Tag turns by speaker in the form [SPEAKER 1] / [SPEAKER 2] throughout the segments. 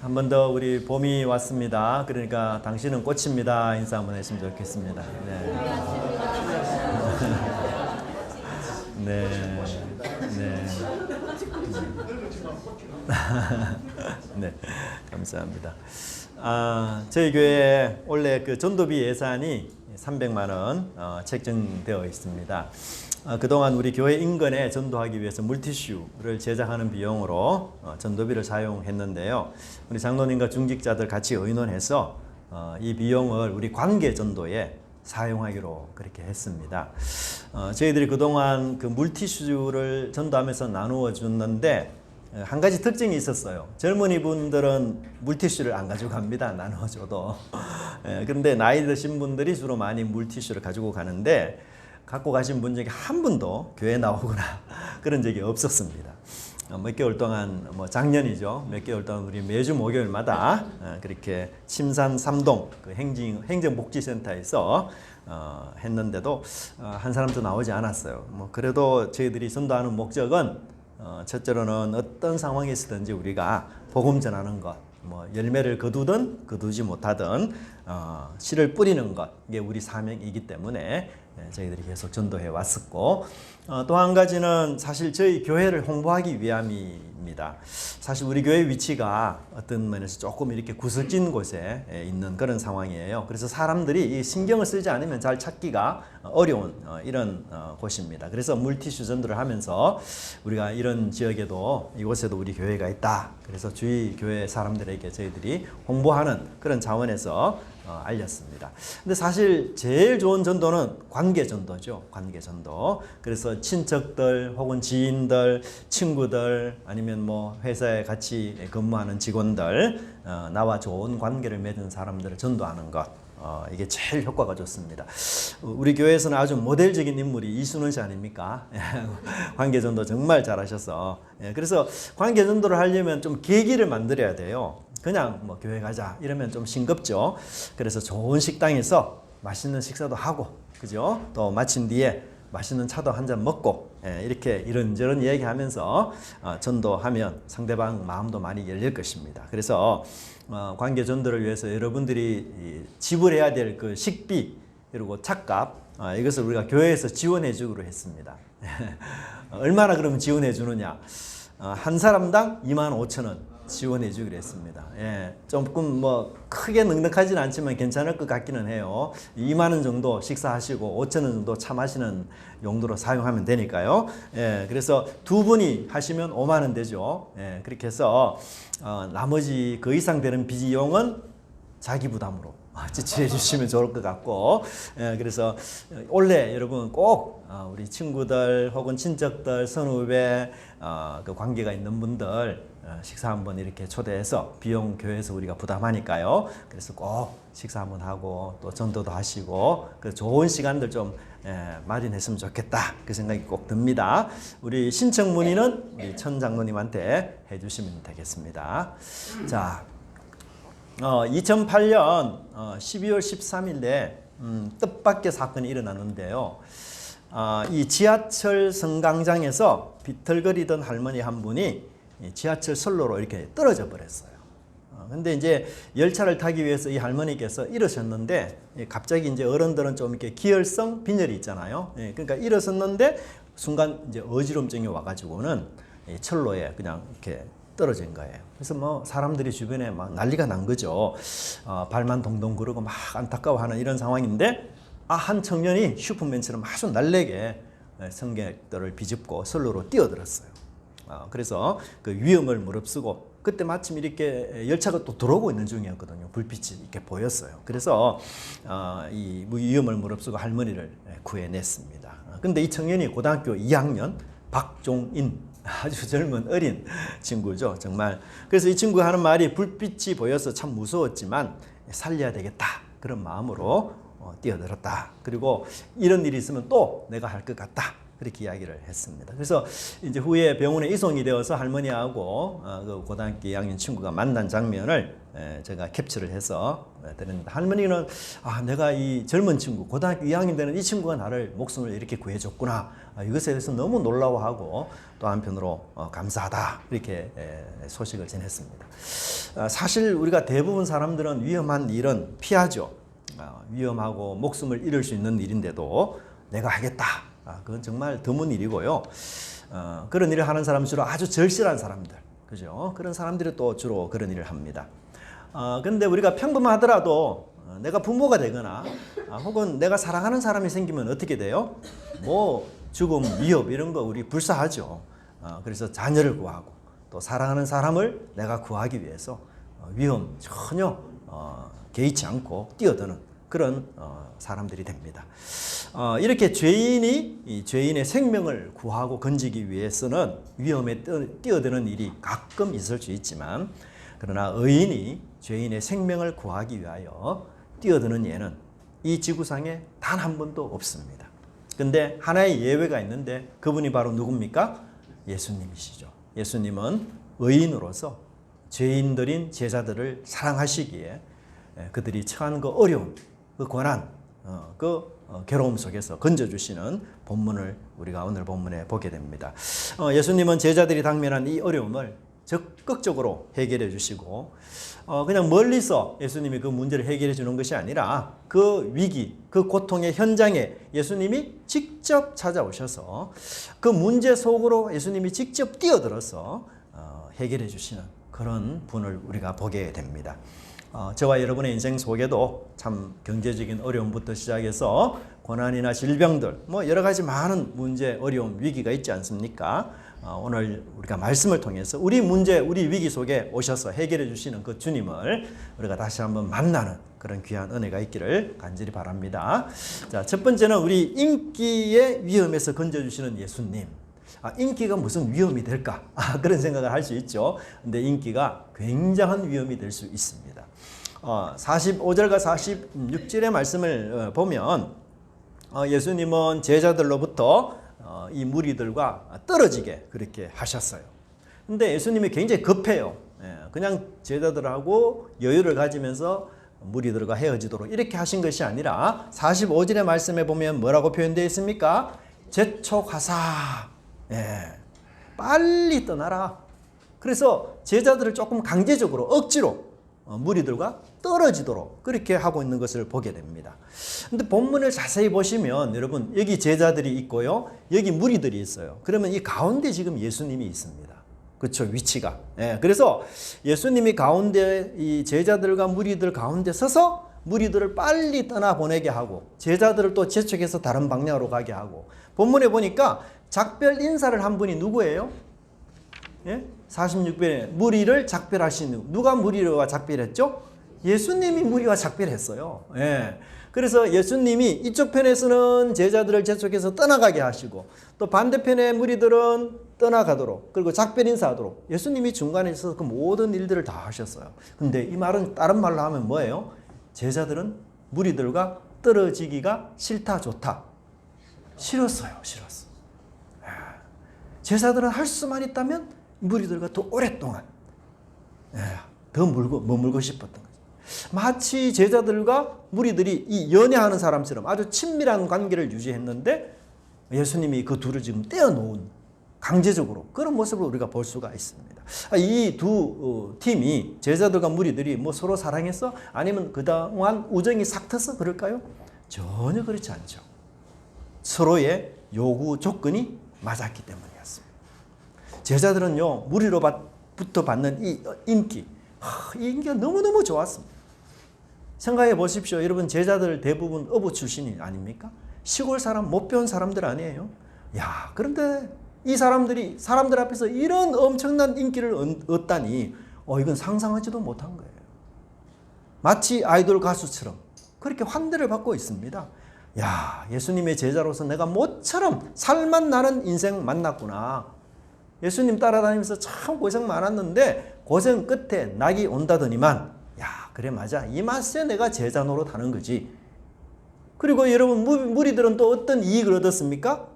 [SPEAKER 1] 한 번 더 우리 봄이 왔습니다. 그러니까 당신은 꽃입니다. 인사 한번 했으면 좋겠습니다. 네. 네. 네. 네. 감사합니다. 저희 교회에 원래 그 전도비 예산이 300만 원 책정되어 있습니다. 그동안 우리 교회 인근에 전도하기 위해서 물티슈를 제작하는 비용으로 전도비를 사용했는데요. 우리 장로님과 중직자들 같이 의논해서 이 비용을 우리 관계 전도에 사용하기로 그렇게 했습니다. 저희들이 그동안 그 물티슈를 전도하면서 나누어 줬는데 한 가지 특징이 있었어요. 젊은이 분들은 물티슈를 안 가져갑니다. 나눠줘도. 그런데 나이 드신 분들이 주로 많이 물티슈를 가지고 가는데 갖고 가신 분 중에 한 분도 교회 나오거나 그런 적이 없었습니다. 몇 개월 동안 작년이죠. 몇 개월 동안 우리 매주 목요일마다 그렇게 침산 3동 그 행정복지센터에서 했는데도 한 사람도 나오지 않았어요. 그래도 저희들이 전도하는 목적은 첫째로는 어떤 상황에서든지 우리가 복음 전하는 것, 열매를 거두든 거두지 못하든 씨를 뿌리는 것, 이게 우리 사명이기 때문에 저희들이 계속 전도해 왔었고, 또 한 가지는 사실 저희 교회를 홍보하기 위함입니다. 사실 우리 교회 위치가 어떤 면에서 조금 이렇게 구석진 곳에 있는 그런 상황이에요. 그래서 사람들이 이 신경을 쓰지 않으면 잘 찾기가 어려운 이런 곳입니다. 그래서 물티슈 전도를 하면서 우리가 이런 지역에도 이곳에도 우리 교회가 있다. 그래서 주위 교회 사람들에게 저희들이 홍보하는 그런 차원에서 알렸습니다. 근데 사실 제일 좋은 전도는 관계 전도죠. 관계 전도. 그래서 친척들 혹은 지인들, 친구들 아니면 회사에 같이 근무하는 직원들, 나와 좋은 관계를 맺은 사람들을 전도하는 것. 이게 제일 효과가 좋습니다. 우리 교회에서는 아주 모델적인 인물이 이순원 씨 아닙니까? 관계전도 정말 잘하셔서. 그래서 관계전도를 하려면 좀 계기를 만들어야 돼요. 그냥 교회 가자 이러면 좀 싱겁죠. 그래서 좋은 식당에서 맛있는 식사도 하고, 그죠? 또 마친 뒤에 맛있는 차도 한 잔 먹고, 이렇게 이런저런 얘기하면서 전도하면 상대방 마음도 많이 열릴 것입니다. 그래서 관계 전도를 위해서 여러분들이 지불해야 될 그 식비 그리고 차값, 이것을 우리가 교회에서 지원해 주기로 했습니다. 얼마나 그러면 지원해 주느냐? 한 사람당 25,000원 지원해 주기로 했습니다. 조금 크게 넉넉하진 않지만 괜찮을 것 같기는 해요. 2만 원 정도 식사하시고 5천 원 정도 차 마시는 용도로 사용하면 되니까요. 그래서 두 분이 하시면 5만 원 되죠. 그렇게 해서 나머지 그 이상 되는 비용은 자기 부담으로 지출해 주시면 좋을 것 같고, 그래서 올해 여러분 꼭 우리 친구들 혹은 친척들, 선후배 그 관계가 있는 분들 식사 한번 이렇게 초대해서 비용 교회에서 우리가 부담하니까요. 그래서 꼭 식사 한번 하고 또 전도도 하시고 그 좋은 시간들 좀 마련했으면 좋겠다 그 생각이 꼭 듭니다. 우리 신청 문의는 우리 천 장로님한테 해주시면 되겠습니다. 자, 2008년 12월 13일에 뜻밖의 사건이 일어났는데요. 이 지하철 승강장에서 비틀거리던 할머니 한 분이 지하철 선로로 이렇게 떨어져 버렸어요. 근데 이제 열차를 타기 위해서 이 할머니께서 일어섰는데 갑자기 이제 어른들은 좀 이렇게 기혈성 빈혈이 있잖아요. 그러니까 일어섰는데 순간 이제 어지럼증이 와가지고는 철로에 그냥 이렇게 떨어진 거예요. 그래서 사람들이 주변에 막 난리가 난 거죠. 발만 동동 구르고 막 안타까워하는 이런 상황인데 한 청년이 슈퍼맨처럼 아주 날래게 승객들을 비집고 선로로 뛰어들었어요. 그래서 그 위험을 무릅쓰고 그때 마침 이렇게 열차가 또 들어오고 있는 중이었거든요. 불빛이 이렇게 보였어요. 그래서 이 위험을 무릅쓰고 할머니를 구해냈습니다. 근데 이 청년이 고등학교 2학년 박종인 아주 젊은 어린 친구죠. 정말. 그래서 이 친구가 하는 말이 불빛이 보여서 참 무서웠지만 살려야 되겠다. 그런 마음으로 뛰어들었다. 그리고 이런 일이 있으면 또 내가 할 것 같다. 그렇게 이야기를 했습니다. 그래서 이제 후에 병원에 이송이 되어서 할머니하고 그 고등학교 2학년 친구가 만난 장면을 제가 캡처를 해서 드렸는데, 할머니는 내가 이 젊은 친구, 고등학교 2학년 되는 이 친구가 나를 목숨을 이렇게 구해줬구나, 이것에 대해서 너무 놀라워하고 또 한편으로 감사하다, 이렇게 소식을 전했습니다. 사실 우리가 대부분 사람들은 위험한 일은 피하죠. 위험하고 목숨을 잃을 수 있는 일인데도 내가 하겠다, 그건 정말 드문 일이고요. 그런 일을 하는 사람은 주로 아주 절실한 사람들, 그죠? 그런 사람들이 또 주로 그런 일을 합니다. 그런데 우리가 평범하더라도 내가 부모가 되거나 혹은 내가 사랑하는 사람이 생기면 어떻게 돼요? 뭐 죽음, 위협 이런 거 우리 불사하죠. 그래서 자녀를 구하고 또 사랑하는 사람을 내가 구하기 위해서 위험 전혀 개의치 않고 뛰어드는 그런 사람들이 됩니다. 이렇게 죄인이 이 죄인의 생명을 구하고 건지기 위해서는 위험에 뛰어드는 일이 가끔 있을 수 있지만, 그러나 의인이 죄인의 생명을 구하기 위하여 뛰어드는 예는 이 지구상에 단 한 번도 없습니다. 근데 하나의 예외가 있는데 그분이 바로 누굽니까? 예수님이시죠. 예수님은 의인으로서 죄인들인 제자들을 사랑하시기에 그들이 처한 그 어려움, 그 고난, 괴로움 속에서 건져주시는 본문을 우리가 오늘 본문에 보게 됩니다. 예수님은 제자들이 당면한 이 어려움을 적극적으로 해결해 주시고, 그냥 멀리서 예수님이 그 문제를 해결해 주는 것이 아니라 그 위기, 그 고통의 현장에 예수님이 직접 찾아오셔서 그 문제 속으로 예수님이 직접 뛰어들어서 해결해 주시는 그런 분을 우리가 보게 됩니다. 저와 여러분의 인생 속에도 참 경제적인 어려움부터 시작해서 고난이나 질병들, 뭐 여러 가지 많은 문제, 어려움, 위기가 있지 않습니까? 오늘 우리가 말씀을 통해서 우리 문제, 우리 위기 속에 오셔서 해결해 주시는 그 주님을 우리가 다시 한번 만나는 그런 귀한 은혜가 있기를 간절히 바랍니다. 자, 첫 번째는 우리 인기의 위험에서 건져주시는 예수님. 인기가 무슨 위험이 될까? 그런 생각을 할 수 있죠. 근데 인기가 굉장한 위험이 될 수 있습니다. 45절과 46절의 말씀을 보면 예수님은 제자들로부터 이 무리들과 떨어지게 그렇게 하셨어요. 근데 예수님이 굉장히 급해요. 그냥 제자들하고 여유를 가지면서 무리들과 헤어지도록 이렇게 하신 것이 아니라 45절의 말씀에 보면 뭐라고 표현되어 있습니까? 재촉하사, 빨리 떠나라. 그래서 제자들을 조금 강제적으로 억지로 무리들과 떨어지도록 그렇게 하고 있는 것을 보게 됩니다. 근데 본문을 자세히 보시면 여러분, 여기 제자들이 있고요, 여기 무리들이 있어요. 그러면 이 가운데 지금 예수님이 있습니다. 그렇죠, 위치가. 그래서 예수님이 가운데 이 제자들과 무리들 가운데 서서 무리들을 빨리 떠나보내게 하고 제자들을 또 재촉해서 다른 방향으로 가게 하고, 본문에 보니까 작별 인사를 한 분이 누구예요? 46편에 무리를 작별하신, 누가 무리와 작별했죠? 예수님이 무리와 작별했어요. 그래서 예수님이 이쪽 편에서는 제자들을 재촉해서 떠나가게 하시고 또 반대편의 무리들은 떠나가도록, 그리고 작별 인사하도록 예수님이 중간에 있어서 그 모든 일들을 다 하셨어요. 근데 이 말은 다른 말로 하면 뭐예요? 제자들은 무리들과 떨어지기가 싫다, 좋다? 싫었어요. 싫었어. 제자들은 할 수만 있다면 무리들과 더 오랫동안 더 머물고 싶었던 거죠. 마치 제자들과 무리들이 이 연애하는 사람처럼 아주 친밀한 관계를 유지했는데 예수님이 그 둘을 지금 떼어놓은, 강제적으로 그런 모습을 우리가 볼 수가 있습니다. 이 두 팀이, 제자들과 무리들이 뭐 서로 사랑해서 아니면 그동안 우정이 싹 트서 그럴까요? 전혀 그렇지 않죠. 서로의 요구 조건이 맞았기 때문이었습니다. 제자들은요, 무리로부터 받는 이 인기, 이 인기가 너무너무 좋았습니다. 생각해 보십시오. 여러분, 제자들 대부분 어부 출신이 아닙니까? 시골 사람, 못 배운 사람들 아니에요? 그런데 이 사람들이 사람들 앞에서 이런 엄청난 인기를 얻다니 이건 상상하지도 못한 거예요. 마치 아이돌 가수처럼 그렇게 환대를 받고 있습니다. 예수님의 제자로서 내가 모처럼 살만 나는 인생 만났구나. 예수님 따라다니면서 참 고생 많았는데 고생 끝에 낙이 온다더니만, 그래 맞아, 이 맛에 내가 제자 노릇하는 거지. 그리고 여러분, 무리들은 또 어떤 이익을 얻었습니까?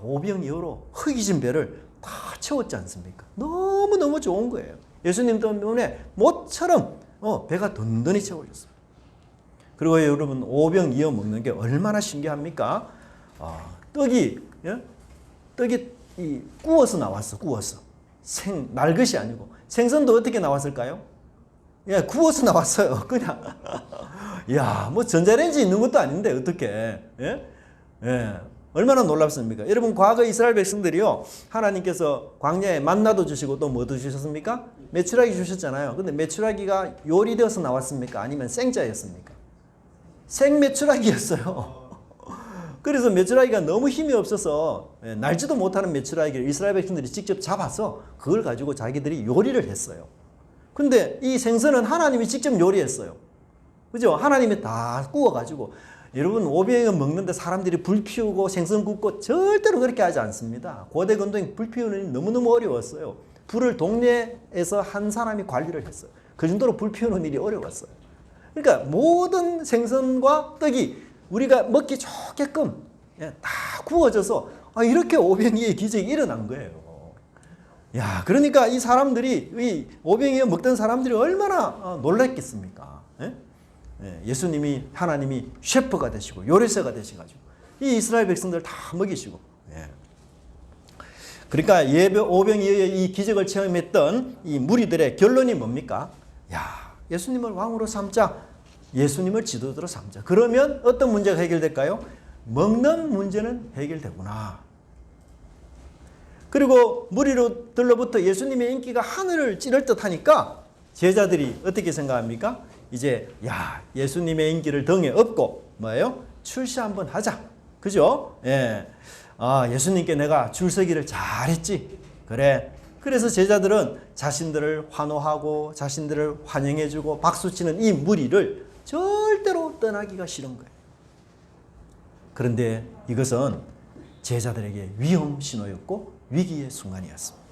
[SPEAKER 1] 오병이어로 허기진 배를 다 채웠지 않습니까? 너무너무 좋은 거예요. 예수님 때문에 모처럼 배가 든든히 채워졌어요. 그리고 여러분 오병이어 먹는 게 얼마나 신기합니까? 떡이 구워서 나왔어. 구워서 날 것이 아니고. 생선도 어떻게 나왔을까요? 예, 구워서 나왔어요. 그냥 야, 뭐 전자레인지 있는 것도 아닌데 어떻게? 예? 예. 얼마나 놀랍습니까? 여러분 과거 이스라엘 백성들이요, 하나님께서 광야에 만나도 주시고 또 뭐도 주셨습니까? 메추라기 주셨잖아요. 근데 메추라기가 요리되어서 나왔습니까? 아니면 생자였습니까? 생메추라기였어요. 그래서 메추라기가 너무 힘이 없어서 날지도 못하는 메추라기를 이스라엘 백성들이 직접 잡아서 그걸 가지고 자기들이 요리를 했어요. 근데 이 생선은 하나님이 직접 요리했어요. 그죠? 하나님이 다 구워가지고. 여러분 오병이어 먹는데 사람들이 불 피우고 생선 굽고 절대로 그렇게 하지 않습니다. 고대 근동에 불 피우는 일이 너무너무 어려웠어요. 불을 동네에서 한 사람이 관리를 했어요. 그 정도로 불 피우는 일이 어려웠어요. 그러니까 모든 생선과 떡이 우리가 먹기 좋게끔 다 구워져서 이렇게 오병이어의 기적이 일어난 거예요. 야, 그러니까 이 사람들이, 이 오병이어 먹던 사람들이 얼마나 놀랐겠습니까? 예수님이, 하나님이 셰프가 되시고 요리사가 되셔가지고 이 이스라엘 백성들 다 먹이시고. 그러니까 오병이어의 이 기적을 체험했던 이 무리들의 결론이 뭡니까? 야, 예수님을 왕으로 삼자. 예수님을 지도자로 삼자. 그러면 어떤 문제가 해결될까요? 먹는 문제는 해결되구나. 그리고 무리들로부터 예수님의 인기가 하늘을 찌를 듯 하니까 제자들이 어떻게 생각합니까? 이제 예수님의 인기를 등에 업고 뭐예요? 출세 한번 하자. 그죠? 예. 예수님께 내가 줄서기를 잘했지. 그래. 그래서 제자들은 자신들을 환호하고 자신들을 환영해주고 박수치는 이 무리를 절대로 떠나기가 싫은 거예요. 그런데 이것은 제자들에게 위험 신호였고 위기의 순간이었습니다.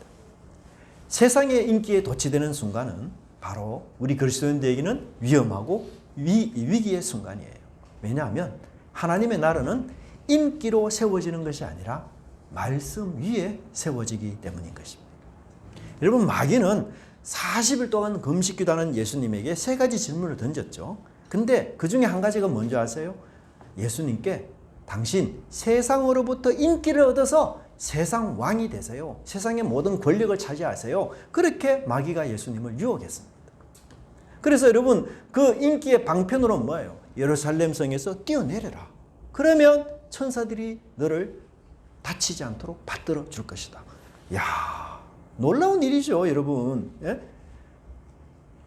[SPEAKER 1] 세상의 인기에 도취되는 순간은 바로 우리 그리스도인들에게는 위험하고 위기의 순간이에요. 왜냐하면 하나님의 나라는 인기로 세워지는 것이 아니라 말씀 위에 세워지기 때문인 것입니다. 여러분 마귀는 40일 동안 금식기도하는 예수님에게 세 가지 질문을 던졌죠. 근데 그 중에 한 가지가 뭔지 아세요? 예수님께 당신 세상으로부터 인기를 얻어서 세상 왕이 되세요. 세상의 모든 권력을 차지하세요. 그렇게 마귀가 예수님을 유혹했습니다. 그래서 여러분 그 인기의 방편으로는 뭐예요? 예루살렘 성에서 뛰어내려라. 그러면 천사들이 너를 다치지 않도록 받들어 줄 것이다. 야, 놀라운 일이죠, 여러분. 예?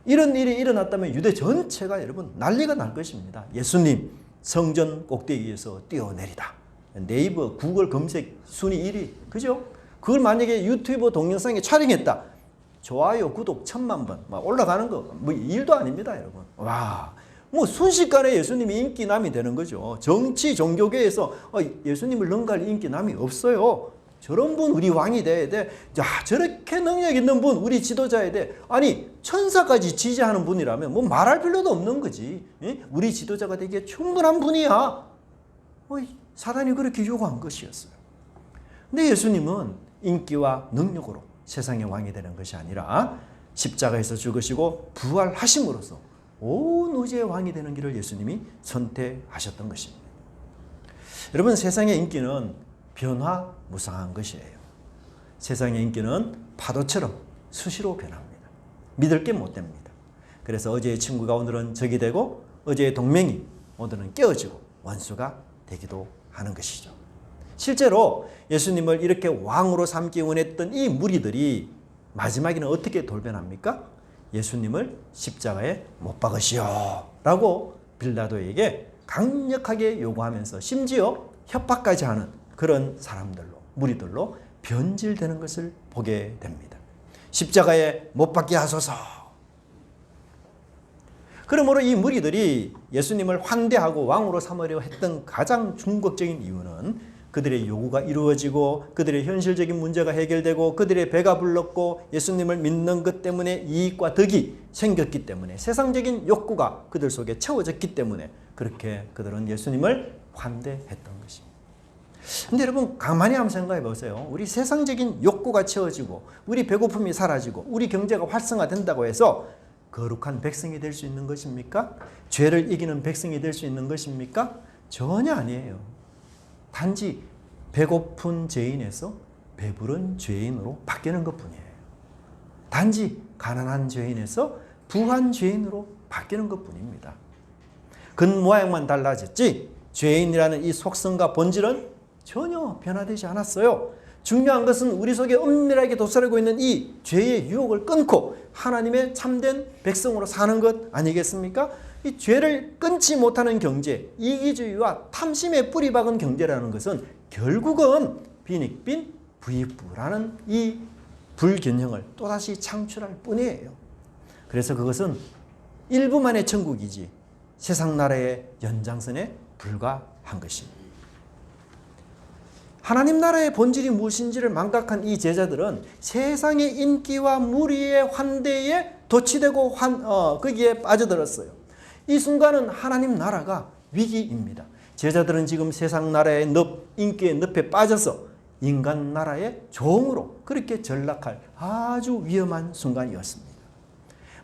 [SPEAKER 1] 이런 일이 일어났다면 유대 전체가 여러분 난리가 날 것입니다. 예수님 성전 꼭대기에서 뛰어내리다. 네이버 구글 검색 순위 1위. 그죠? 그걸 만약에 유튜브 동영상에 촬영했다. 좋아요, 구독 1000만 번 막 올라가는 거 뭐 일도 아닙니다, 여러분. 와, 뭐 순식간에 예수님이 인기남이 되는 거죠. 정치 종교계에서 예수님을 능가할 인기남이 없어요. 저런 분 우리 왕이 돼야 돼. 야, 저렇게 능력 있는 분 우리 지도자야 돼. 아니 천사까지 지지하는 분이라면 뭐 말할 필요도 없는 거지. 우리 지도자가 되기에 충분한 분이야. 사단이 그렇게 요구한 것이었어요. 근데 예수님은 인기와 능력으로 세상의 왕이 되는 것이 아니라 십자가에서 죽으시고 부활하심으로써 온 우주의 왕이 되는 길을 예수님이 선택하셨던 것입니다. 여러분 세상의 인기는 변화무쌍한 것이에요. 세상의 인기는 파도처럼 수시로 변합니다. 믿을 게 못 됩니다. 그래서 어제의 친구가 오늘은 적이 되고 어제의 동맹이 오늘은 깨어지고 원수가 되기도 하는 것이죠. 실제로 예수님을 이렇게 왕으로 삼기 원했던 이 무리들이 마지막에는 어떻게 돌변합니까? 예수님을 십자가에 못 박으시오 라고 빌라도에게 강력하게 요구하면서 심지어 협박까지 하는 그런 사람들로, 무리들로 변질되는 것을 보게 됩니다. 십자가에 못 박게 하소서. 그러므로 이 무리들이 예수님을 환대하고 왕으로 삼으려 했던 가장 중국적인 이유는 그들의 요구가 이루어지고 그들의 현실적인 문제가 해결되고 그들의 배가 불렀고 예수님을 믿는 것 때문에 이익과 덕이 생겼기 때문에 세상적인 욕구가 그들 속에 채워졌기 때문에 그렇게 그들은 예수님을 환대했던 것입니다. 근데 여러분 가만히 한번 생각해 보세요. 우리 세상적인 욕구가 채워지고 우리 배고픔이 사라지고 우리 경제가 활성화된다고 해서 거룩한 백성이 될 수 있는 것입니까? 죄를 이기는 백성이 될 수 있는 것입니까? 전혀 아니에요. 단지 배고픈 죄인에서 배부른 죄인으로 바뀌는 것뿐이에요. 단지 가난한 죄인에서 부한 죄인으로 바뀌는 것뿐입니다. 겉모양만 달라졌지 죄인이라는 이 속성과 본질은 전혀 변화되지 않았어요. 중요한 것은 우리 속에 은밀하게 도사리고 있는 이 죄의 유혹을 끊고 하나님의 참된 백성으로 사는 것 아니겠습니까? 이 죄를 끊지 못하는 경제, 이기주의와 탐심에 뿌리 박은 경제라는 것은 결국은 빈익빈 부익부라는 이 불균형을 또다시 창출할 뿐이에요. 그래서 그것은 일부만의 천국이지 세상 나라의 연장선에 불과한 것입니다. 하나님 나라의 본질이 무엇인지를 망각한 이 제자들은 세상의 인기와 무리의 환대에 도취되고 거기에 빠져들었어요. 이 순간은 하나님 나라가 위기입니다. 제자들은 지금 세상 나라의 인기의 늪에 빠져서 인간 나라의 종으로 그렇게 전락할 아주 위험한 순간이었습니다.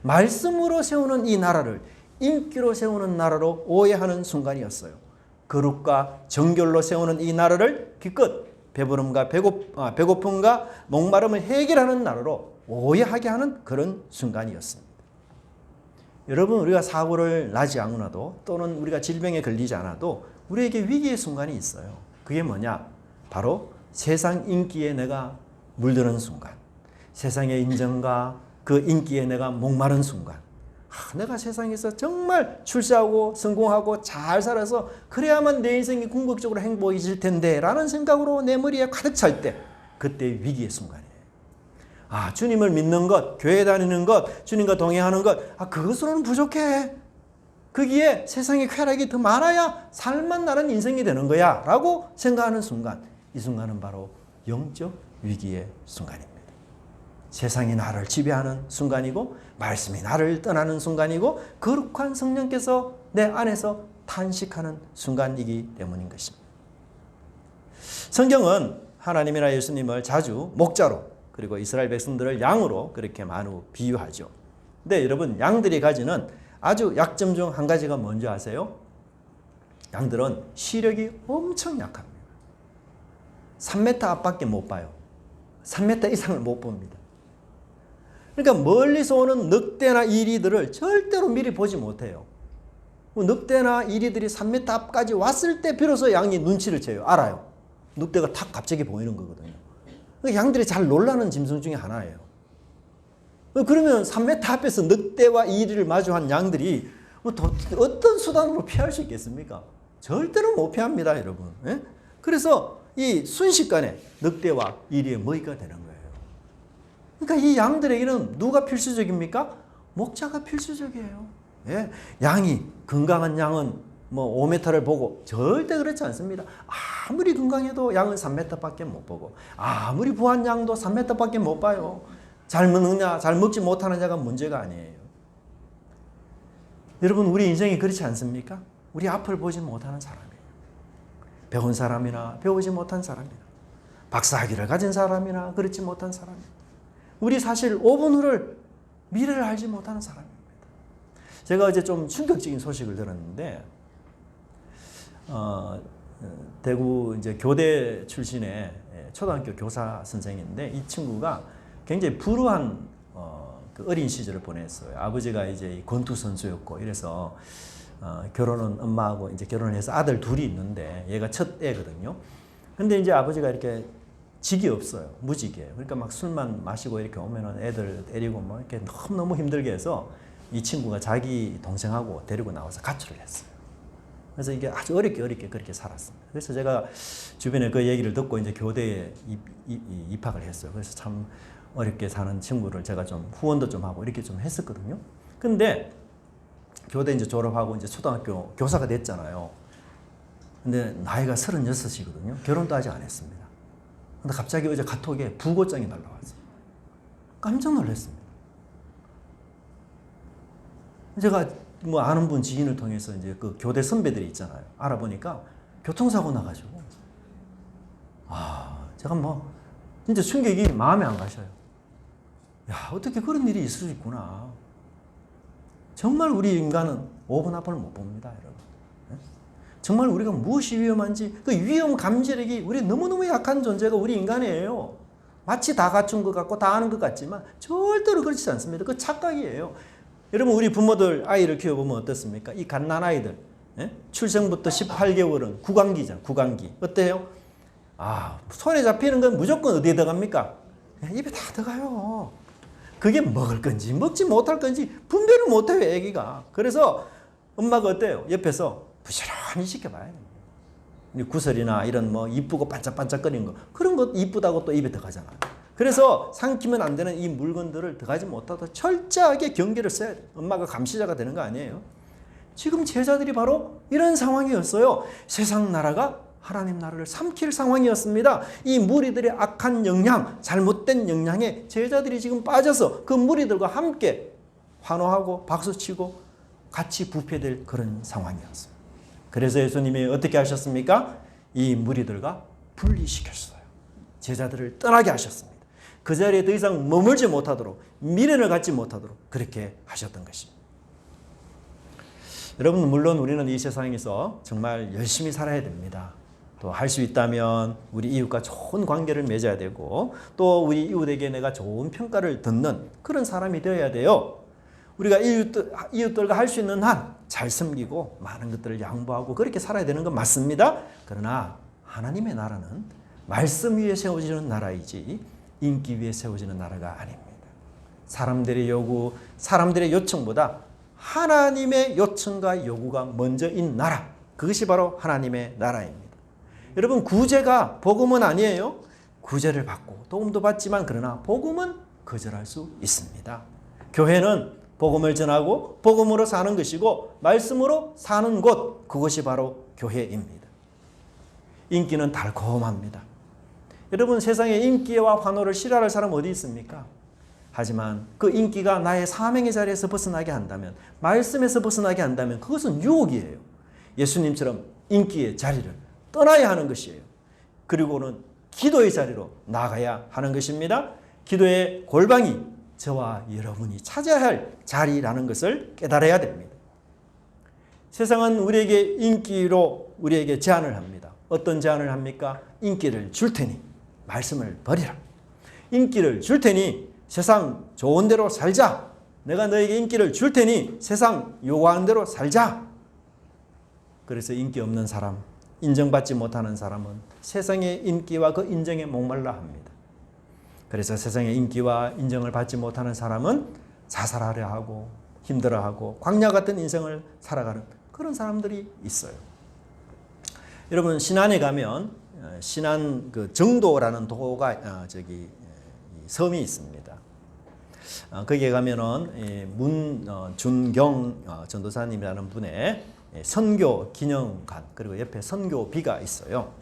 [SPEAKER 1] 말씀으로 세우는 이 나라를 인기로 세우는 나라로 오해하는 순간이었어요. 거룩과 정결로 세우는 이 나라를 기껏 배부름과 배고픔과 목마름을 해결하는 나라로 오해하게 하는 그런 순간이었습니다. 여러분, 우리가 사고를 나지 않아도 또는 우리가 질병에 걸리지 않아도 우리에게 위기의 순간이 있어요. 그게 뭐냐? 바로 세상 인기에 내가 물드는 순간, 세상의 인정과 그 인기에 내가 목마른 순간, 내가 세상에서 정말 출세하고 성공하고 잘 살아서 그래야만 내 인생이 궁극적으로 행복해질 텐데 라는 생각으로 내 머리에 가득 찰 때, 그때 위기의 순간이에요. 주님을 믿는 것, 교회 다니는 것, 주님과 동행하는 것, 그것으로는 부족해. 거기에 세상의 쾌락이 더 많아야 살만 나는 인생이 되는 거야 라고 생각하는 순간, 이 순간은 바로 영적 위기의 순간입니다. 세상이 나를 지배하는 순간이고 말씀이 나를 떠나는 순간이고 거룩한 성령께서 내 안에서 탄식하는 순간이기 때문인 것입니다. 성경은 하나님이나 예수님을 자주 목자로 그리고 이스라엘 백성들을 양으로 그렇게 많이 비유하죠. 근데 여러분, 양들이 가지는 아주 약점 중 한 가지가 뭔지 아세요? 양들은 시력이 엄청 약합니다. 3m 앞밖에 못 봐요. 3m 이상을 못 봅니다. 그러니까 멀리서 오는 늑대나 이리들을 절대로 미리 보지 못해요. 늑대나 이리들이 3m 앞까지 왔을 때 비로소 양이 눈치를 채요. 알아요. 늑대가 탁 갑자기 보이는 거거든요. 그러니까 양들이 잘 놀라는 짐승 중에 하나예요. 그러면 3m 앞에서 늑대와 이리를 마주한 양들이 어떤 수단으로 피할 수 있겠습니까? 절대로 못 피합니다, 여러분. 그래서 이 순식간에 늑대와 이리의 먹이가 되는 거예요. 그러니까 이 양들에게는 누가 필수적입니까? 목자가 필수적이에요. 양이, 건강한 양은 5m를 보고 절대 그렇지 않습니다. 아무리 건강해도 양은 3m밖에 못 보고 아무리 부한 양도 3m밖에 못 봐요. 잘 먹느냐 잘 먹지 못하느냐가 문제가 아니에요. 여러분, 우리 인생이 그렇지 않습니까? 우리 앞을 보지 못하는 사람이에요. 배운 사람이나 배우지 못한 사람이나 박사학위를 가진 사람이나 그렇지 못한 사람이나 우리 사실 5분 후를 미래를 알지 못하는 사람입니다. 제가 어제 좀 충격적인 소식을 들었는데 대구 이제 교대 출신의 초등학교 교사 선생인데 이 친구가 굉장히 불우한 그 어린 시절을 보냈어요. 아버지가 이제 권투 선수였고 이래서 결혼은 엄마하고 이제 결혼을 해서 아들 둘이 있는데 얘가 첫 애거든요. 근데 이제 아버지가 이렇게 직이 없어요. 무직이에요. 그러니까 막 술만 마시고 이렇게 오면은 애들 때리고 뭐 이렇게 너무 힘들게 해서 이 친구가 자기 동생하고 데리고 나와서 가출을 했어요. 그래서 이게 아주 어렵게 그렇게 살았습니다. 그래서 제가 주변에 그 얘기를 듣고 이제 교대에 입학을 했어요. 그래서 참 어렵게 사는 친구를 제가 좀 후원도 좀 하고 이렇게 좀 했었거든요. 근데 교대 이제 졸업하고 이제 초등학교 교사가 됐잖아요. 근데 나이가 36이거든요. 결혼도 아직 안 했습니다. 근데 갑자기 어제 카톡에 부고장이 날라왔어요. 깜짝 놀랐습니다. 제가 아는 분 지인을 통해서 이제 그 교대 선배들이 있잖아요. 알아보니까 교통사고 나가지고 제가 뭐 진짜 충격이 마음에 안 가셔요. 야, 어떻게 그런 일이 있을 수 있구나. 정말 우리 인간은 5분 앞을 못 봅니다, 여러분. 정말 우리가 무엇이 위험한지 그 위험 감지력이 우리 너무너무 약한 존재가 우리 인간이에요. 마치 다 갖춘 것 같고 다 아는 것 같지만 절대로 그렇지 않습니다. 그 착각이에요. 여러분 우리 부모들 아이를 키워보면 어떻습니까? 이 갓난아이들 출생부터 18개월은 구강기죠. 구강기. 어때요? 손에 잡히는 건 무조건 어디에 들어갑니까? 입에 다 들어가요. 그게 먹을 건지 먹지 못할 건지 분별을 못해요, 애기가. 그래서 엄마가 어때요? 옆에서 부지런히 지켜봐야 돼요. 구슬이나 이런 뭐 이쁘고 반짝반짝거리는 거 그런 것 이쁘다고 또 입에 들어가잖아요. 그래서 삼키면 안 되는 이 물건들을 들어가지 못하도록 철저하게 경계를 써야 돼요. 엄마가 감시자가 되는 거 아니에요. 지금 제자들이 바로 이런 상황이었어요. 세상 나라가 하나님 나라를 삼킬 상황이었습니다. 이 무리들의 악한 영향, 잘못된 영향에 제자들이 지금 빠져서 그 무리들과 함께 환호하고 박수치고 같이 부패될 그런 상황이었어요. 그래서 예수님이 어떻게 하셨습니까? 이 무리들과 분리시켰어요. 제자들을 떠나게 하셨습니다. 그 자리에 더 이상 머물지 못하도록, 미련을 갖지 못하도록 그렇게 하셨던 것입니다. 여러분, 물론 우리는 이 세상에서 정말 열심히 살아야 됩니다. 또 할 수 있다면 우리 이웃과 좋은 관계를 맺어야 되고 또 우리 이웃에게 내가 좋은 평가를 듣는 그런 사람이 되어야 돼요. 우리가 이웃들과 할 수 있는 한 잘 섬기고 많은 것들을 양보하고 그렇게 살아야 되는 건 맞습니다. 그러나 하나님의 나라는 말씀 위에 세워지는 나라이지 인기 위에 세워지는 나라가 아닙니다. 사람들의 요구, 사람들의 요청보다 하나님의 요청과 요구가 먼저인 나라. 그것이 바로 하나님의 나라입니다. 여러분, 구제가 복음은 아니에요. 구제를 받고 도움도 받지만 그러나 복음은 거절할 수 있습니다. 교회는 복음을 전하고 복음으로 사는 것이고 말씀으로 사는 곳, 그것이 바로 교회입니다. 인기는 달콤합니다. 여러분, 세상에 인기와 환호를 싫어할 사람 어디 있습니까? 하지만 그 인기가 나의 사명의 자리에서 벗어나게 한다면, 말씀에서 벗어나게 한다면 그것은 유혹이에요. 예수님처럼 인기의 자리를 떠나야 하는 것이에요. 그리고는 기도의 자리로 나가야 하는 것입니다. 기도의 골방이 저와 여러분이 찾아야 할 자리라는 것을 깨달아야 됩니다. 세상은 우리에게 인기로 우리에게 제안을 합니다. 어떤 제안을 합니까? 인기를 줄 테니 말씀을 버리라. 인기를 줄 테니 세상 좋은 대로 살자. 내가 너에게 인기를 줄 테니 세상 요구하는 대로 살자. 그래서 인기 없는 사람, 인정받지 못하는 사람은 세상의 인기와 그 인정에 목말라 합니다. 그래서 세상의 인기와 인정을 받지 못하는 사람은 자살하려 하고 힘들어하고 광야 같은 인생을 살아가는 그런 사람들이 있어요. 여러분, 신안에 가면 신안 그 정도라는 도가 섬이 있습니다. 거기에 가면은 문준경 전도사님이라는 분의 선교 기념관 그리고 옆에 선교비가 있어요.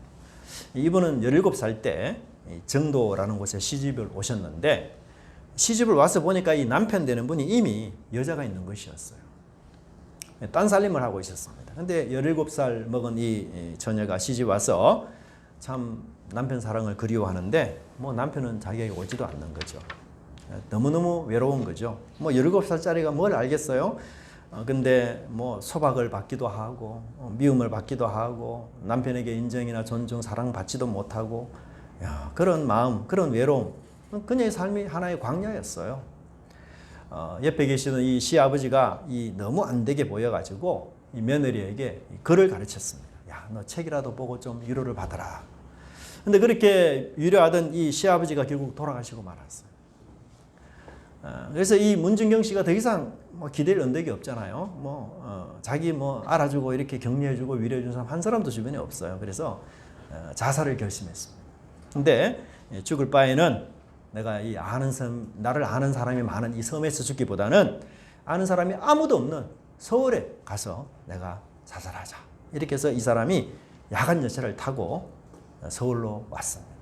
[SPEAKER 1] 이분은 17살 때 정도라는 곳에 시집을 오셨는데 시집을 와서 보니까 이 남편 되는 분이 이미 여자가 있는 것이었어요. 딴살림을 하고 있었습니다. 근데 17살 먹은 이 처녀가 시집 와서 참 남편 사랑을 그리워하는데 뭐 남편은 자기에게 오지도 않는 거죠. 너무너무 외로운 거죠. 뭐 17살짜리가 뭘 알겠어요? 근데 뭐 소박을 받기도 하고 미움을 받기도 하고 남편에게 인정이나 존중, 사랑 받지도 못하고 그런 마음, 그런 외로움, 그녀의 삶이 하나의 광야였어요. 옆에 계시는 이 시아버지가 너무 안 되게 보여가지고 이 며느리에게 글을 가르쳤습니다. 야, 너 책이라도 보고 좀 위로를 받아라. 근데 그렇게 위로하던 이 시아버지가 결국 돌아가시고 말았어요. 그래서 이 문준경 씨가 더 이상 기댈 언덕이 없잖아요. 자기 알아주고 이렇게 격려해주고 위로해주는 사람 한 사람도 주변에 없어요. 그래서 자살을 결심했습니다. 근데 죽을 바에는 내가 나를 아는 사람이 많은 이 섬에서 죽기보다는 아는 사람이 아무도 없는 서울에 가서 내가 자살하자. 이렇게 해서 이 사람이 야간 열차를 타고 서울로 왔습니다.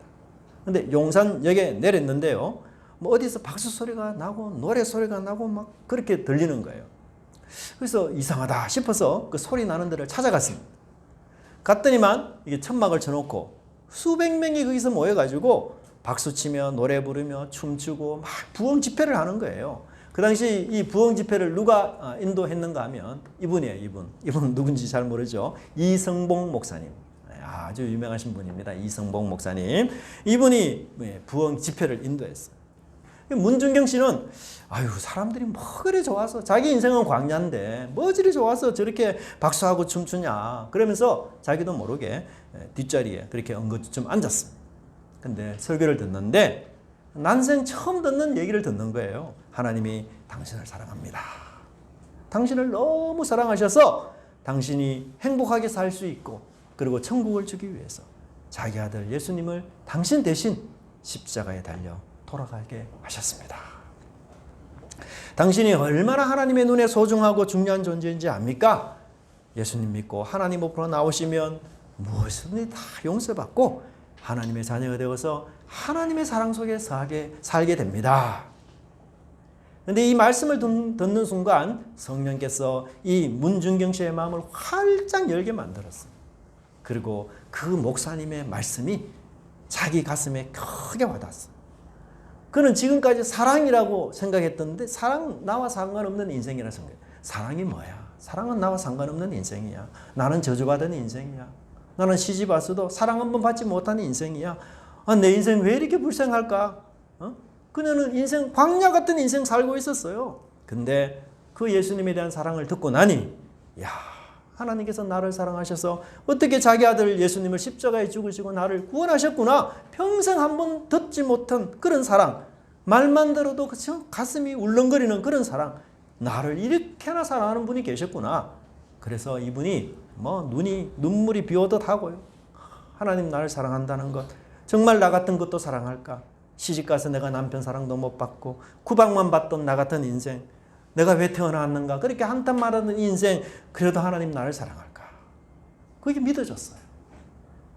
[SPEAKER 1] 근데 용산역에 내렸는데요. 어디서 박수 소리가 나고 노래 소리가 나고 막 그렇게 들리는 거예요. 그래서 이상하다 싶어서 그 소리 나는 데를 찾아갔습니다. 갔더니만 이게 천막을 쳐놓고 수백 명이 거기서 모여가지고 박수치며 노래 부르며 춤추고 막 부흥 집회를 하는 거예요. 그 당시 이 부흥 집회를 누가 인도했는가 하면 이분이에요. 이분 누군지 잘 모르죠. 이성봉 목사님. 아주 유명하신 분입니다. 이성봉 목사님. 이분이 부흥 집회를 인도했어요. 문준경 씨는 아유 사람들이 뭐 그리 좋아서 자기 인생은 광야인데 뭐 저리 좋아서 저렇게 박수하고 춤추냐 그러면서 자기도 모르게 뒷자리에 그렇게 엉거주춤 앉았습니다. 근데 설교를 듣는데 난생 처음 듣는 얘기를 듣는 거예요. 하나님이 당신을 사랑합니다. 당신을 너무 사랑하셔서 당신이 행복하게 살 수 있고 그리고 천국을 주기 위해서 자기 아들 예수님을 당신 대신 십자가에 달려 돌아가게 하셨습니다. 당신이 얼마나 하나님의 눈에 소중하고 중요한 존재인지 압니까? 예수님 믿고 하나님 앞으로 나오시면 무엇이든지 다 용서받고 하나님의 자녀가 되어서 하나님의 사랑 속에 살게 됩니다. 그런데 이 말씀을 듣는 순간 성령께서 이 문준경 씨의 마음을 활짝 열게 만들었어요. 그리고 그 목사님의 말씀이 자기 가슴에 크게 와닿았어요. 그는 지금까지 사랑이라고 생각했던데 사랑 나와 상관없는 인생이라 생각해요. 사랑이 뭐야? 사랑은 나와 상관없는 인생이야. 나는 저주받은 인생이야. 나는 시집 와서도 사랑 한 번 받지 못한 인생이야. 내 인생 왜 이렇게 불쌍할까? 그녀는 인생 광야 같은 인생 살고 있었어요. 근데 그 예수님에 대한 사랑을 듣고 나니 야 하나님께서 나를 사랑하셔서 어떻게 자기 아들 예수님을 십자가에 죽으시고 나를 구원하셨구나. 평생 한 번 듣지 못한 그런 사랑. 말만 들어도 가슴이 울렁거리는 그런 사랑. 나를 이렇게나 사랑하는 분이 계셨구나. 그래서 이분이 눈물이 비오듯 하고요. 하나님 나를 사랑한다는 것. 정말 나 같은 것도 사랑할까? 시집가서 내가 남편 사랑도 못 받고 구박만 받던 나 같은 인생. 내가 왜 태어났는가? 그렇게 한탄 말하는 인생. 그래도 하나님 나를 사랑할까? 그게 믿어졌어요.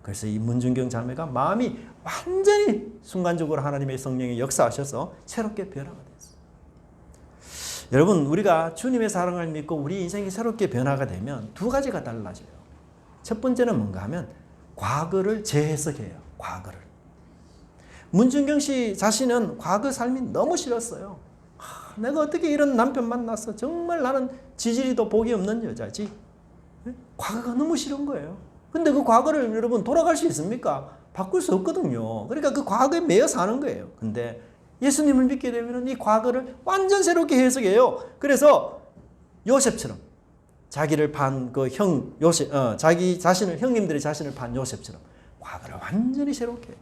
[SPEAKER 1] 그래서 이 문준경 자매가 마음이 완전히 순간적으로 하나님의 성령이 역사하셔서 새롭게 변화가 됐어요. 여러분 우리가 주님의 사랑을 믿고 우리 인생이 새롭게 변화가 되면 두 가지가 달라져요. 첫 번째는 뭔가 하면 과거를 재해석해요. 과거를. 문준경 씨 자신은 과거 삶이 너무 싫었어요. 내가 어떻게 이런 남편 만났어. 정말 나는 지지리도 복이 없는 여자지. 과거가 너무 싫은 거예요. 근데 그 과거를 여러분 돌아갈 수 있습니까? 바꿀 수 없거든요. 그러니까 그 과거에 매여 사는 거예요. 근데 예수님을 믿게 되면 이 과거를 완전 새롭게 해석해요. 그래서 요셉처럼 자기를 판 그 자기 자신을 형님들의 자신을 판 요셉처럼 과거를 완전히 새롭게 해요.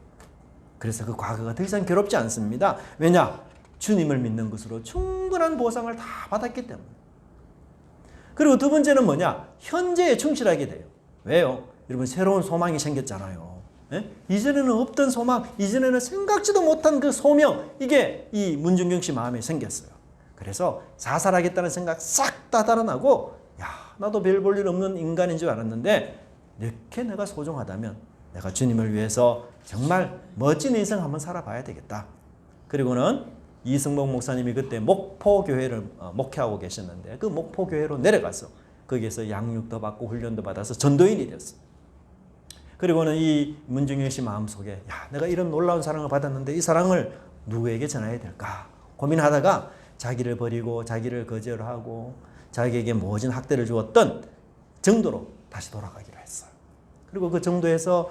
[SPEAKER 1] 그래서 그 과거가 더 이상 괴롭지 않습니다. 왜냐? 주님을 믿는 것으로 충분한 보상을 다 받았기 때문에. 그리고 두 번째는 뭐냐? 현재에 충실하게 돼요. 왜요? 여러분 새로운 소망이 생겼잖아요. 예? 이전에는 없던 소망, 이전에는 생각지도 못한 그 소명, 이게 이 문준경 씨 마음에 생겼어요. 그래서 자살하겠다는 생각 싹 다 달아나고 야 나도 별 볼 일 없는 인간인 줄 알았는데 이렇게 내가 소중하다면 내가 주님을 위해서 정말 멋진 인생 한번 살아봐야 되겠다. 그리고는 이성봉 목사님이 그때 목포교회를 목회하고 계셨는데 그 목포교회로 내려가서 거기에서 양육도 받고 훈련도 받아서 전도인이 되었어요. 그리고는 이 문준경 씨 마음속에 야 내가 이런 놀라운 사랑을 받았는데 이 사랑을 누구에게 전해야 될까 고민하다가 자기를 버리고 자기를 거절하고 자기에게 모진 학대를 주었던 정도로 다시 돌아가기로 했어요. 그리고 그 정도에서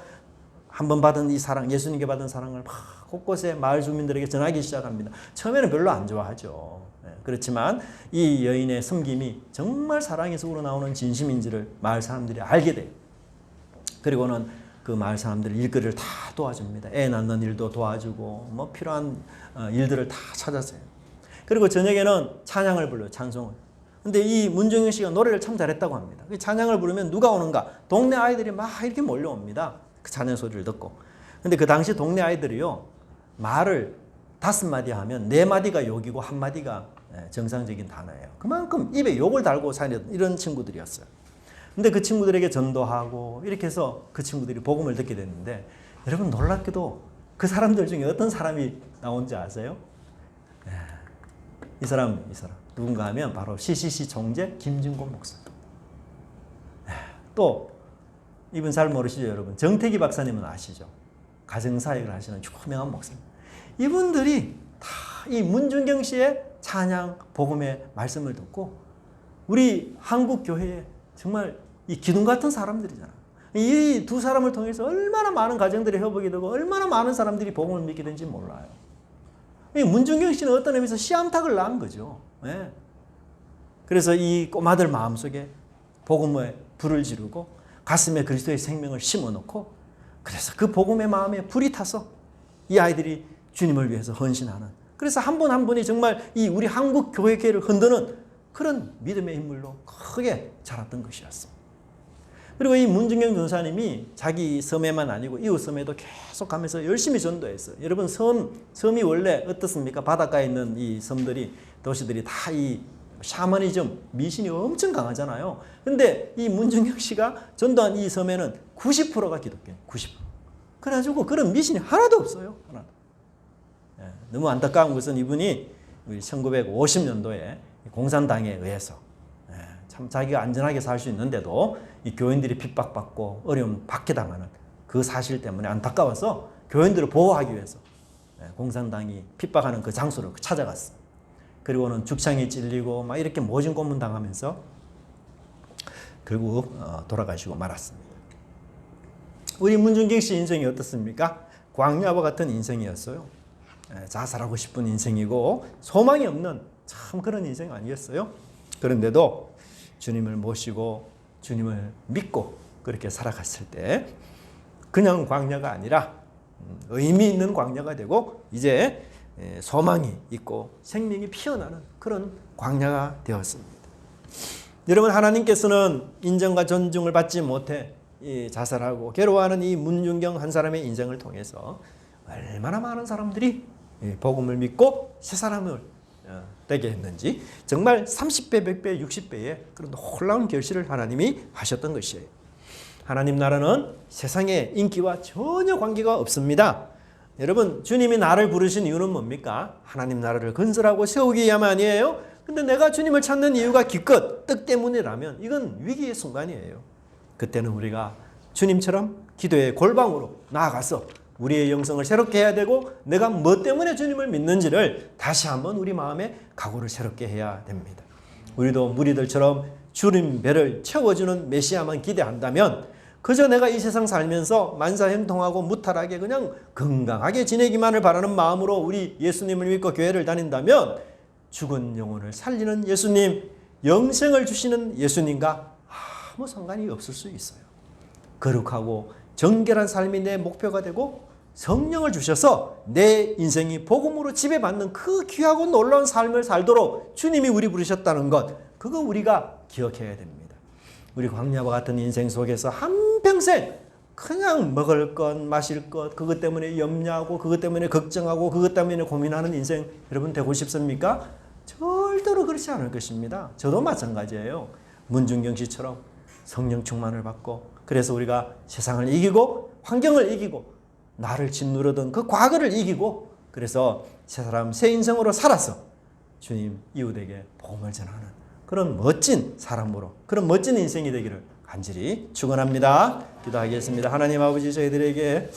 [SPEAKER 1] 한번 받은 이 사랑, 예수님께 받은 사랑을 막 곳곳에 마을 주민들에게 전하기 시작합니다. 처음에는 별로 안 좋아하죠. 그렇지만 이 여인의 섬김이 정말 사랑에서 우러나오는 진심인지를 마을 사람들이 알게 돼요. 그리고는 그 마을 사람들 일거리를 다 도와줍니다. 애 낳는 일도 도와주고 뭐 필요한 일들을 다 찾았어요. 그리고 저녁에는 찬양을 불러요. 찬송을. 근데 이 문정영 씨가 노래를 참 잘했다고 합니다. 그 찬양을 부르면 누가 오는가? 동네 아이들이 막 이렇게 몰려옵니다. 그 찬양 소리를 듣고. 근데 그 당시 동네 아이들이요. 말을 5마디 하면 4마디가 욕이고 1마디가 정상적인 단어예요. 그만큼 입에 욕을 달고 사는 이런 친구들이었어요. 근데 그 친구들에게 전도하고 이렇게 해서 그 친구들이 복음을 듣게 됐는데 여러분 놀랍게도 그 사람들 중에 어떤 사람이 나온지 아세요? 이 사람 누군가 하면 바로 CCC 총재 김진곤 목사. 또 이분 잘 모르시죠 여러분? 정태기 박사님은 아시죠? 가정사역을 하시는 유명한 목사님. 이분들이 다 이 문준경 씨의 찬양, 복음의 말씀을 듣고 우리 한국 교회에 정말 이 기둥 같은 사람들이잖아. 이 두 사람을 통해서 얼마나 많은 가정들이 회복이 되고 얼마나 많은 사람들이 복음을 믿게 된지 몰라요. 이 문준경 씨는 어떤 의미에서 씨암탉을 낳은 거죠. 네. 그래서 이 꼬마들 마음속에 복음의 불을 지르고 가슴에 그리스도의 생명을 심어놓고 그래서 그 복음의 마음에 불이 타서 이 아이들이 주님을 위해서 헌신하는, 그래서 한 분 한 분이 정말 이 우리 한국 교회계를 흔드는 그런 믿음의 인물로 크게 자랐던 것이었습니다. 그리고 이 문준경 전사님이 자기 섬에만 아니고 이웃 섬에도 계속 가면서 열심히 전도했어요. 여러분 섬이 원래 어떻습니까? 바닷가에 있는 이 섬들이, 도시들이 다 이 샤머니즘, 미신이 엄청 강하잖아요. 근데 이 문준경 씨가 전도한 이 섬에는 90%가 기독교예요. 90%. 그래가지고 그런 미신이 하나도 없어요. 하나도. 너무 안타까운 것은 이분이 1950년도에 공산당에 의해서 참 자기가 안전하게 살 수 있는데도 이 교인들이 핍박받고 어려움 받게 당하는 그 사실 때문에 안타까워서 교인들을 보호하기 위해서 공산당이 핍박하는 그 장소를 찾아갔어요. 그리고는 죽창에 찔리고 막 이렇게 모진 고문 당하면서 결국 돌아가시고 말았습니다. 우리 문준경 씨 인생이 어떻습니까? 광야와 같은 인생이었어요. 자살하고 싶은 인생이고 소망이 없는 참 그런 인생 아니었어요. 그런데도 주님을 모시고 주님을 믿고 그렇게 살아갔을 때 그냥 광야가 아니라 의미 있는 광야가 되고 이제 소망이 있고 생명이 피어나는 그런 광야가 되었습니다. 여러분, 하나님께서는 인정과 존중을 받지 못해 자살하고 괴로워하는 이 문준경 한 사람의 인생을 통해서 얼마나 많은 사람들이 복음을 믿고 새 사람을 되게 했는지 정말 30배, 100배, 60배의 그런 놀라운 결실을 하나님이 하셨던 것이에요. 하나님 나라는 세상의 인기와 전혀 관계가 없습니다. 여러분, 주님이 나를 부르신 이유는 뭡니까? 하나님 나라를 건설하고 세우기 위함 아니에요? 근데 내가 주님을 찾는 이유가 기껏 뜻 때문이라면 이건 위기의 순간이에요. 그때는 우리가 주님처럼 기도의 골방으로 나아가서 우리의 영성을 새롭게 해야 되고 내가 뭐 때문에 주님을 믿는지를 다시 한번 우리 마음에 각오를 새롭게 해야 됩니다. 우리도 무리들처럼 주님 배를 채워주는 메시아만 기대한다면 그저 내가 이 세상 살면서 만사형통하고 무탈하게 그냥 건강하게 지내기만을 바라는 마음으로 우리 예수님을 믿고 교회를 다닌다면 죽은 영혼을 살리는 예수님, 영생을 주시는 예수님과 아무 상관이 없을 수 있어요. 거룩하고 정결한 삶이 내 목표가 되고 성령을 주셔서 내 인생이 복음으로 지배받는 그 귀하고 놀라운 삶을 살도록 주님이 우리 부르셨다는 것, 그거 우리가 기억해야 됩니다. 우리 광야와 같은 인생 속에서 한평생 그냥 먹을 것, 마실 것, 그것 때문에 염려하고 그것 때문에 걱정하고 그것 때문에 고민하는 인생 여러분 되고 싶습니까? 절대로 그렇지 않을 것입니다. 저도 마찬가지예요. 문준경 씨처럼 성령 충만을 받고 그래서 우리가 세상을 이기고 환경을 이기고 나를 짓누르던 그 과거를 이기고 그래서 새 사람 새 인생으로 살아서 주님 이웃에게 복음을 전하는 그런 멋진 사람으로 그런 멋진 인생이 되기를 간절히 축원합니다. 기도하겠습니다. 하나님 아버지, 저희들에게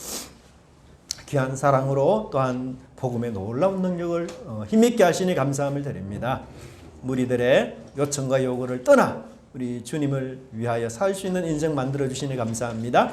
[SPEAKER 1] 귀한 사랑으로 또한 복음의 놀라운 능력을 힘있게 하시니 감사함을 드립니다. 무리들의 요청과 요구를 떠나 우리 주님을 위하여 살 수 있는 인생 만들어 주시니 감사합니다.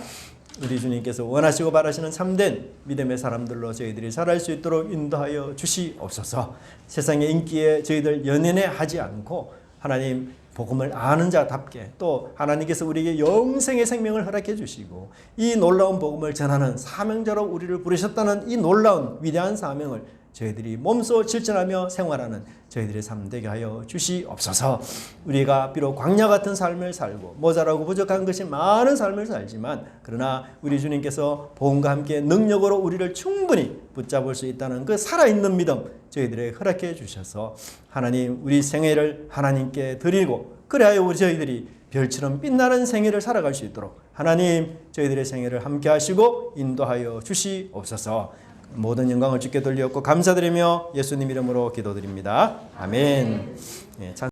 [SPEAKER 1] 우리 주님께서 원하시고 바라시는 참된 믿음의 사람들로 저희들이 살아갈 수 있도록 인도하여 주시옵소서. 세상의 인기에 저희들 연연해하지 않고 하나님 복음을 아는 자답게 또 하나님께서 우리에게 영생의 생명을 허락해 주시고 이 놀라운 복음을 전하는 사명자로 우리를 부르셨다는 이 놀라운 위대한 사명을 저희들이 몸소 실천하며 생활하는 저희들의 삶 되게 하여 주시옵소서. 우리가 비록 광야 같은 삶을 살고 모자라고 부족한 것이 많은 삶을 살지만 그러나 우리 주님께서 복음과 함께 능력으로 우리를 충분히 붙잡을 수 있다는 그 살아있는 믿음 저희들에게 허락해 주셔서 하나님 우리 생애를 하나님께 드리고 그래야 우리 저희들이 별처럼 빛나는 생애를 살아갈 수 있도록 하나님 저희들의 생애를 함께 하시고 인도하여 주시옵소서. 모든 영광을 주께 돌리었고 감사드리며 예수님 이름으로 기도드립니다. 아멘.